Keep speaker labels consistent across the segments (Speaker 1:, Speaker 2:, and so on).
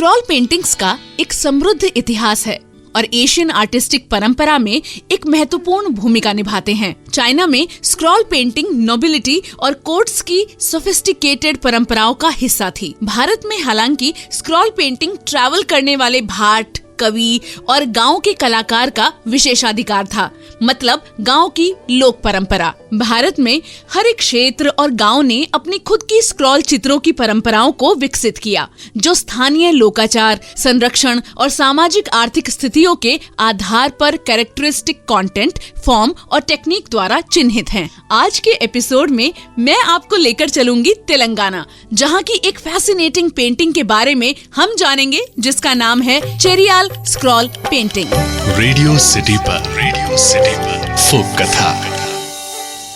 Speaker 1: Scroll paintings का एक समृद्ध इतिहास है और एशियन आर्टिस्टिक परंपरा में एक महत्वपूर्ण भूमिका निभाते हैं। चाइना में स्क्रॉल पेंटिंग नोबिलिटी और कोर्ट्स की सोफिस्टिकेटेड परंपराओं का हिस्सा थी। भारत में हालांकि स्क्रॉल पेंटिंग ट्रैवल करने वाले भाट, कवि और गांव के कलाकार का विशेषाधिकार था, मतलब गांव की लोक परंपरा। भारत में हर एक क्षेत्र और गांव ने अपनी खुद की स्क्रॉल चित्रों की परंपराओं को विकसित किया, जो स्थानीय लोकाचार, संरक्षण और सामाजिक आर्थिक स्थितियों के आधार पर कैरेक्टरिस्टिक कंटेंट, फॉर्म और टेक्निक द्वारा चिन्हित हैं। आज के एपिसोड में मैं आपको लेकर चलूंगी तेलंगाना, जहां की एक फैसिनेटिंग पेंटिंग के बारे में हम जानेंगे, जिसका नाम है Cheriyal scroll painting.
Speaker 2: Radio city पर फोक कथा।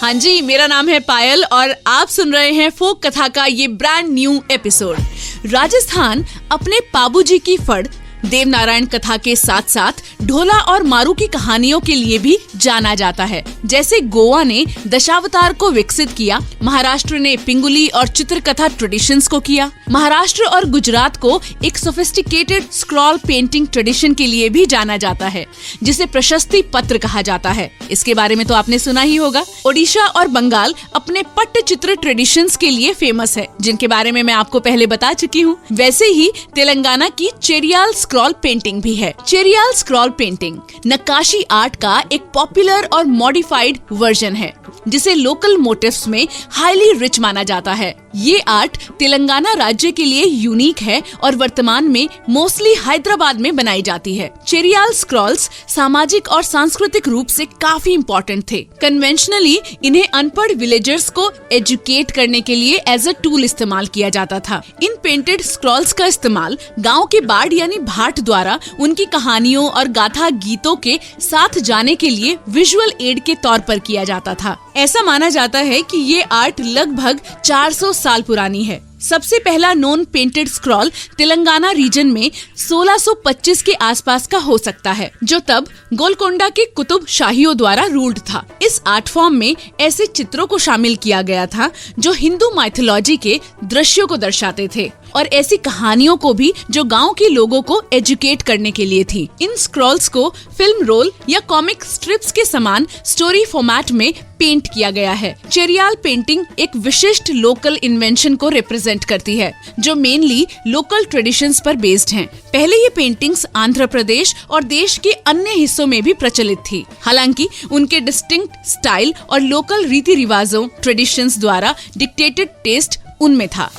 Speaker 1: हाँ जी, मेरा नाम है पायल और आप सुन रहे हैं फोक कथा का ये ब्रांड न्यू एपिसोड। राजस्थान अपने पाबूजी की फड़, देवनारायण कथा के साथ साथ ढोला और मारू की कहानियों के लिए भी जाना जाता है। जैसे गोवा ने दशावतार को विकसित किया, महाराष्ट्र ने पिंगुली और चित्रकथा ट्रेडिशंस को किया। महाराष्ट्र और गुजरात को एक सोफिस्टिकेटेड स्क्रॉल पेंटिंग ट्रेडिशन के लिए भी जाना जाता है, जिसे प्रशस्ति पत्र कहा जाता है। इसके बारे में तो आपने सुना ही होगा। ओडिशा और बंगाल अपने पट्टचित्र ट्रेडिशंस के लिए फेमस है, जिनके बारे में मैं आपको पहले बता चुकी हूँ। वैसे ही तेलंगाना की चेरियाल स्क्रॉल पेंटिंग भी है। चेरियाल स्क्रॉल पेंटिंग नक्काशी आर्ट का एक पॉपुलर और मॉडिफाइड वर्जन है, जिसे लोकल मोटिव्स में हाईली रिच माना जाता है। ये आर्ट तेलंगाना राज्य के लिए यूनिक है और वर्तमान में मोस्टली हैदराबाद में बनाई जाती है। चेरियाल स्क्रॉल्स सामाजिक और सांस्कृतिक रूप से काफी इम्पोर्टेंट थे। कन्वेंशनली इन्हें अनपढ़ विलेजर्स को एजुकेट करने के लिए एज अ टूल इस्तेमाल किया जाता था। इन पेंटेड स्क्रॉल्स का इस्तेमाल गाँव के बाढ़ यानी भाट द्वारा उनकी कहानियों और गाथा गीतों के साथ जाने के लिए विजुअल एड के तौर पर किया जाता था। ऐसा माना जाता है कि ये आर्ट लगभग 400 साल पुरानी है। सबसे पहला non painted scroll Telangana region में 1625 के आसपास का हो सकता है, जो तब गोलकोंडा के कुतुब शाहियों द्वारा रूल्ड था। इस आर्ट फॉर्म में ऐसे चित्रों को शामिल किया गया था जो हिंदू माइथोलॉजी के दृश्यों को दर्शाते थे और ऐसी कहानियों को भी जो गांव के लोगों को एजुकेट करने के लिए थी। इन स्क्रॉल्स को फिल्म रोल या कॉमिक स्ट्रिप्स के समान स्टोरी फॉर्मेट में पेंट किया गया है। चेरियाल पेंटिंग एक विशिष्ट लोकल इन्वेंशन को रिप्रेजेंट करती है, जो मेनली लोकल ट्रेडिशंस पर बेस्ड हैं। पहले ये पेंटिंग्स आंध्र प्रदेश और देश के अन्य हिस्सों में भी प्रचलित थी। हालांकि उनके डिस्टिंक्ट स्टाइल और लोकल रीति रिवाजों ट्रेडिशंस द्वारा डिक्टेटेड टेस्ट उनमें था।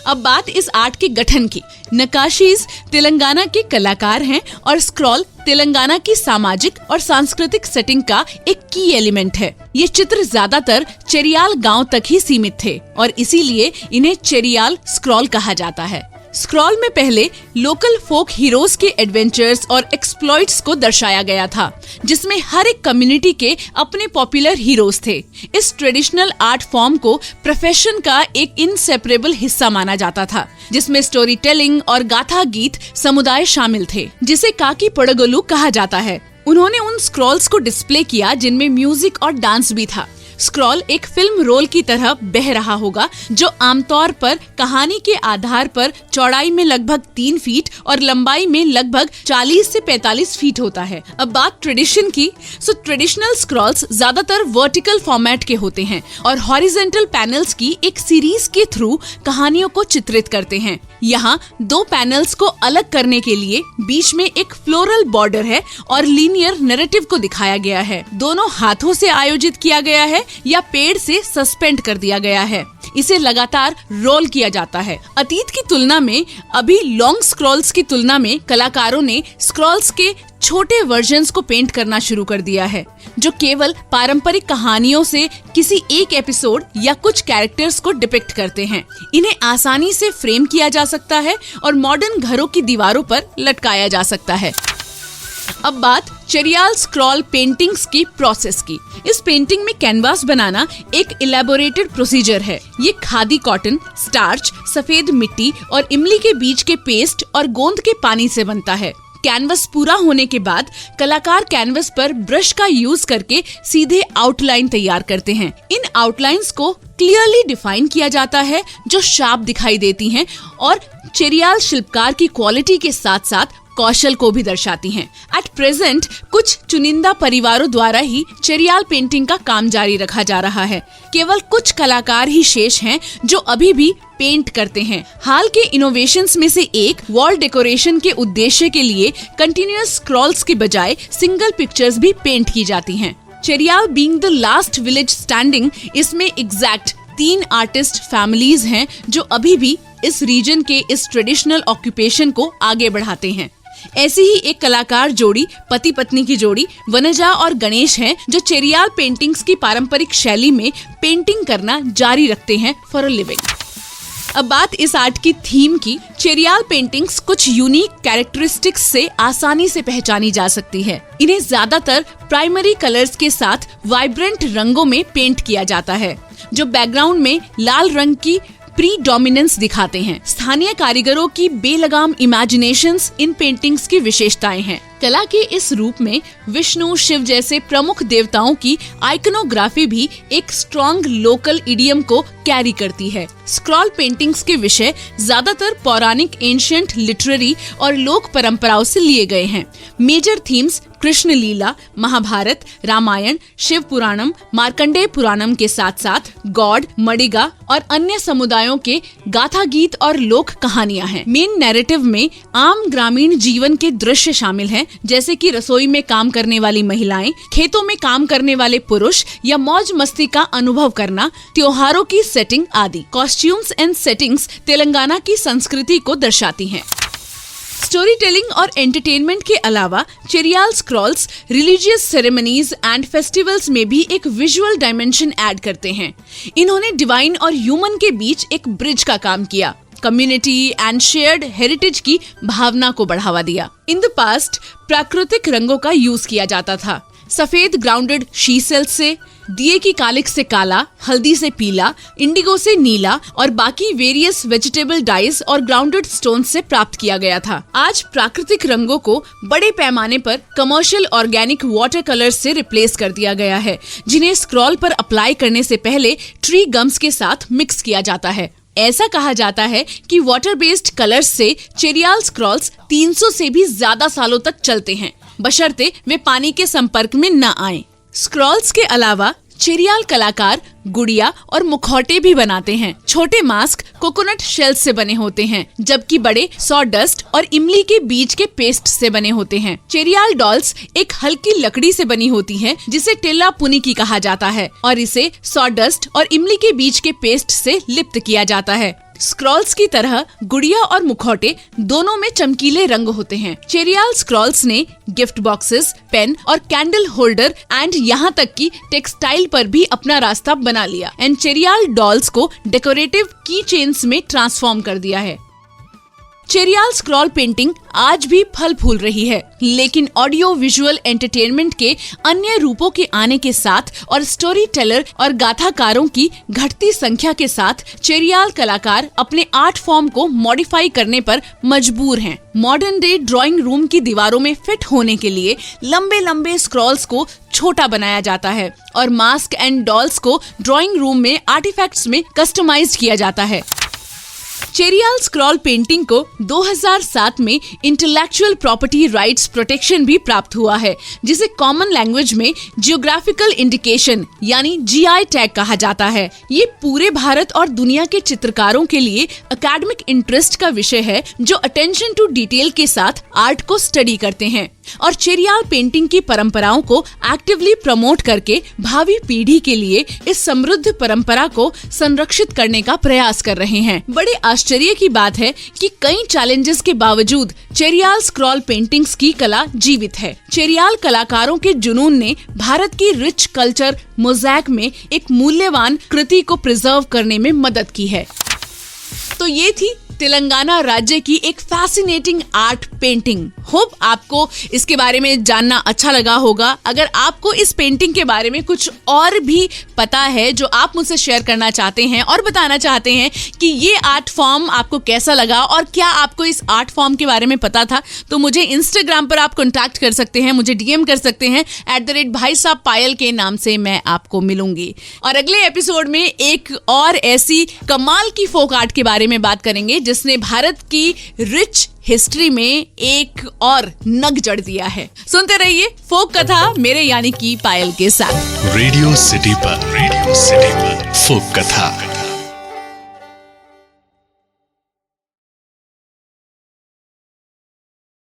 Speaker 1: अब बात इस आर्ट के गठन की। नक्काशीज तेलंगाना के कलाकार हैं और स्क्रॉल तेलंगाना की सामाजिक और सांस्कृतिक सेटिंग का एक की एलिमेंट है। ये चित्र ज्यादातर चेरियाल गांव तक ही सीमित थे और इसीलिए इन्हें चेरियाल स्क्रॉल कहा जाता है। स्क्रॉल में पहले लोकल फोक हीरोज के एडवेंचर्स और एक्सप्लॉइट्स को दर्शाया गया था, जिसमें हर एक कम्युनिटी के अपने पॉपुलर हीरोज थे। इस ट्रेडिशनल आर्ट फॉर्म को प्रोफेशन का एक इनसेपरेबल हिस्सा माना जाता था, जिसमें स्टोरी टेलिंग और गाथा गीत समुदाय शामिल थे, जिसे काकी पड़गोलू कहा जाता है। उन्होंने उन स्क्रॉल्स को डिस्प्ले किया जिनमें म्यूजिक और डांस भी था। स्क्रॉल एक फिल्म रोल की तरह बह रहा होगा, जो आमतौर पर कहानी के आधार पर चौड़ाई में लगभग 3 फीट और लंबाई में लगभग 40 से 45 फीट होता है। अब बात ट्रेडिशन की, सो ट्रेडिशनल स्क्रॉल्स ज्यादातर वर्टिकल फॉर्मेट के होते हैं और हॉरिजॉन्टल पैनल्स की एक सीरीज के थ्रू कहानियों को चित्रित करते हैं। यहाँ 2 पैनल्स को अलग करने के लिए बीच में एक फ्लोरल बॉर्डर है और लीनियर नैरेटिव को दिखाया गया है। दोनों हाथों से आयोजित किया गया है या पेड़ से सस्पेंड कर दिया गया है। इसे लगातार रोल किया जाता है। अतीत की तुलना में अभी लॉन्ग स्क्रॉल्स की तुलना में कलाकारों ने स्क्रॉल्स के छोटे वर्जन्स को पेंट करना शुरू कर दिया है, जो केवल पारंपरिक कहानियों से किसी एक एपिसोड या कुछ कैरेक्टर्स को डिपिक्ट करते हैं। इन्हें आसानी से फ्रेम किया जा सकता है और मॉडर्न घरों की दीवारों पर लटकाया जा सकता है। अब बात चेरियाल स्क्रॉल पेंटिंग्स की प्रोसेस की। इस पेंटिंग में कैनवास बनाना एक इलेबोरेटेड प्रोसीजर है। ये खादी कॉटन, स्टार्च, सफेद मिट्टी और इमली के बीज के पेस्ट और गोंद के पानी से बनता है। कैनवस पूरा होने के बाद कलाकार कैनवस पर ब्रश का यूज करके सीधे आउटलाइन तैयार करते हैं। इन आउटलाइंस को क्लियरली डिफाइन किया जाता है जो शार्प दिखाई देती हैं और चेरियाल शिल्पकार की क्वालिटी के साथ साथ कौशल को भी दर्शाती हैं। एट प्रेजेंट कुछ चुनिंदा परिवारों द्वारा ही चेरियाल पेंटिंग का काम जारी रखा जा रहा है। केवल कुछ कलाकार ही शेष हैं जो अभी भी पेंट करते हैं। हाल के इनोवेशंस में से एक वॉल डेकोरेशन के उद्देश्य के लिए कंटिन्यूअस स्क्रॉल्स के बजाय सिंगल पिक्चर्स भी पेंट की जाती हैं। Cheriyal being the last village standing, इसमें एग्जैक्ट 3 आर्टिस्ट फैमिलीज हैं जो अभी भी इस रीजन के इस ट्रेडिशनल ऑक्यूपेशन को आगे बढ़ाते हैं। ऐसी ही एक कलाकार जोड़ी, पति पत्नी की जोड़ी वनजा और गणेश हैं जो चेरियाल पेंटिंग्स की पारंपरिक शैली में पेंटिंग करना जारी रखते हैं फॉर अ लिविंग। अब बात इस आर्ट की थीम की। चेरियाल पेंटिंग्स कुछ यूनिक कैरेक्टरिस्टिक्स से आसानी से पहचानी जा सकती है। इन्हें ज्यादातर प्राइमरी कलर्स के साथ वाइब्रेंट रंगों में पेंट किया जाता है जो बैकग्राउंड में लाल रंग की प्रीडोमिनेंस दिखाते हैं। स्थानीय कारीगरों की बेलगाम इमेजिनेशंस इन पेंटिंग्स की विशेषताएं हैं। कला के इस रूप में विष्णु, शिव जैसे प्रमुख देवताओं की आइकनोग्राफी भी एक स्ट्रॉन्ग लोकल इडियम को कैरी करती है। स्क्रॉल पेंटिंग्स के विषय ज्यादातर पौराणिक, एंशिएंट, लिटरेरी और लोक परंपराओं से लिए गए हैं। मेजर थीम्स कृष्ण लीला, महाभारत, रामायण, शिव पुराणम, मार्कंडेय पुराणम के साथ साथ गॉड, मडिगा और अन्य समुदायों के गाथा गीत और लोक कहानियां हैं। मेन नैरेटिव में आम ग्रामीण जीवन के दृश्य शामिल हैं, जैसे कि रसोई में काम करने वाली महिलाएं, खेतों में काम करने वाले पुरुष या मौज मस्ती का अनुभव करना, त्योहारों की सेटिंग आदि। कॉस्ट्यूम्स एंड सेटिंग्स तेलंगाना की संस्कृति को दर्शाती हैं। स्टोरी टेलिंग और एंटरटेनमेंट के अलावा Cheriyal Scrolls religious ceremonies and festivals में भी एक विजुअल डायमेंशन ऐड करते हैं। इन्होंने डिवाइन और ह्यूमन के बीच एक ब्रिज का काम किया, कम्युनिटी एंड शेयर्ड हेरिटेज की भावना को बढ़ावा दिया। इन द पास्ट प्राकृतिक रंगों का यूज किया जाता था। सफेद ग्राउंडेड शी सेल्स से, दिए की कालिक से काला, हल्दी से पीला, इंडिगो से नीला और बाकी वेरियस वेजिटेबल डाइज और ग्राउंडेड स्टोन से प्राप्त किया गया था। आज प्राकृतिक रंगों को बड़े पैमाने पर कमर्शियल ऑर्गेनिक वाटर कलर से रिप्लेस कर दिया गया है, जिन्हें स्क्रॉल पर अप्लाई करने से पहले ट्री गम्स के साथ मिक्स किया जाता है। ऐसा कहा जाता है कि वाटर बेस्ड कलर्स से चेरियाल स्क्रॉल्स 300 से भी ज्यादा सालों तक चलते हैं, बशर्ते वे पानी के संपर्क में न आएं। स्क्रॉल्स के अलावा चेरियाल कलाकार गुड़िया और मुखौटे भी बनाते हैं। छोटे मास्क कोकोनट शेल से बने होते हैं, जबकि बड़े सॉडस्ट और इमली के बीज के पेस्ट से बने होते हैं। चेरियाल डॉल्स एक हल्की लकड़ी से बनी होती हैं, जिसे टेला पुनिकी कहा जाता है और इसे सॉडस्ट और इमली के बीज के पेस्ट से लिप्त किया जाता है। स्क्रॉल्स की तरह गुड़िया और मुखौटे दोनों में चमकीले रंग होते हैं। चेरियाल स्क्रॉल्स ने गिफ्ट बॉक्सेस, पेन और कैंडल होल्डर एंड यहाँ तक कि टेक्सटाइल पर भी अपना रास्ता बना लिया एंड चेरियाल डॉल्स को डेकोरेटिव की चेन्स में ट्रांसफॉर्म कर दिया है। चेरियाल स्क्रॉल पेंटिंग आज भी फल फूल रही है, लेकिन ऑडियो विजुअल एंटरटेनमेंट के अन्य रूपों के आने के साथ और स्टोरी टेलर और गाथाकारों की घटती संख्या के साथ चेरियाल कलाकार अपने आर्ट फॉर्म को मॉडिफाई करने पर मजबूर हैं। मॉडर्न डे ड्राइंग रूम की दीवारों में फिट होने के लिए लंबे लंबे स्क्रॉल्स को छोटा बनाया जाता है और मास्क एंड डॉल्स को ड्राइंग रूम में आर्टिफैक्ट्स में कस्टमाइज्ड किया जाता है। चेरियाल स्क्रॉल पेंटिंग को 2007 में इंटेलेक्चुअल प्रॉपर्टी राइट्स प्रोटेक्शन भी प्राप्त हुआ है, जिसे कॉमन लैंग्वेज में जियोग्राफिकल इंडिकेशन यानी GI टैग कहा जाता है। ये पूरे भारत और दुनिया के चित्रकारों के लिए एकेडमिक इंटरेस्ट का विषय है, जो अटेंशन टू डिटेल के साथ आर्ट को स्टडी करते हैं और चेरियाल पेंटिंग की परंपराओं को एक्टिवली प्रमोट करके भावी पीढ़ी के लिए इस समृद्ध परंपरा को संरक्षित करने का प्रयास कर रहे हैं। बड़े आश्चर्य की बात है कि कई चैलेंजेस के बावजूद चेरियाल स्क्रॉल पेंटिंग्स की कला जीवित है। चेरियाल कलाकारों के जुनून ने भारत की रिच कल्चर मोज़ैक में एक मूल्यवान कृति को प्रिजर्व करने में मदद की है। तो ये थी तेलंगाना राज्य की एक फैसिनेटिंग आर्ट पेंटिंग। होप आपको इसके बारे में जानना अच्छा लगा होगा। अगर आपको इस पेंटिंग के बारे में कुछ और भी पता है जो आप मुझसे शेयर करना चाहते हैं और बताना चाहते हैं कि ये आर्ट फॉर्म आपको कैसा लगा और क्या आपको इस आर्ट फॉर्म के बारे में पता था, तो मुझे इंस्टाग्राम पर आप कॉन्टैक्ट कर सकते हैं, मुझे डीएम कर सकते हैं @भाई साहब पायल के नाम से मैं आपको मिलूंगी। और अगले एपिसोड में एक और ऐसी कमाल की फोक आर्ट के बारे में बात करेंगे जिसने भारत की रिच हिस्ट्री में एक और नग जड़ दिया है। सुनते रहिए फोक कथा मेरे यानी कि पायल के साथ
Speaker 2: रेडियो सिटी पर फोक कथा।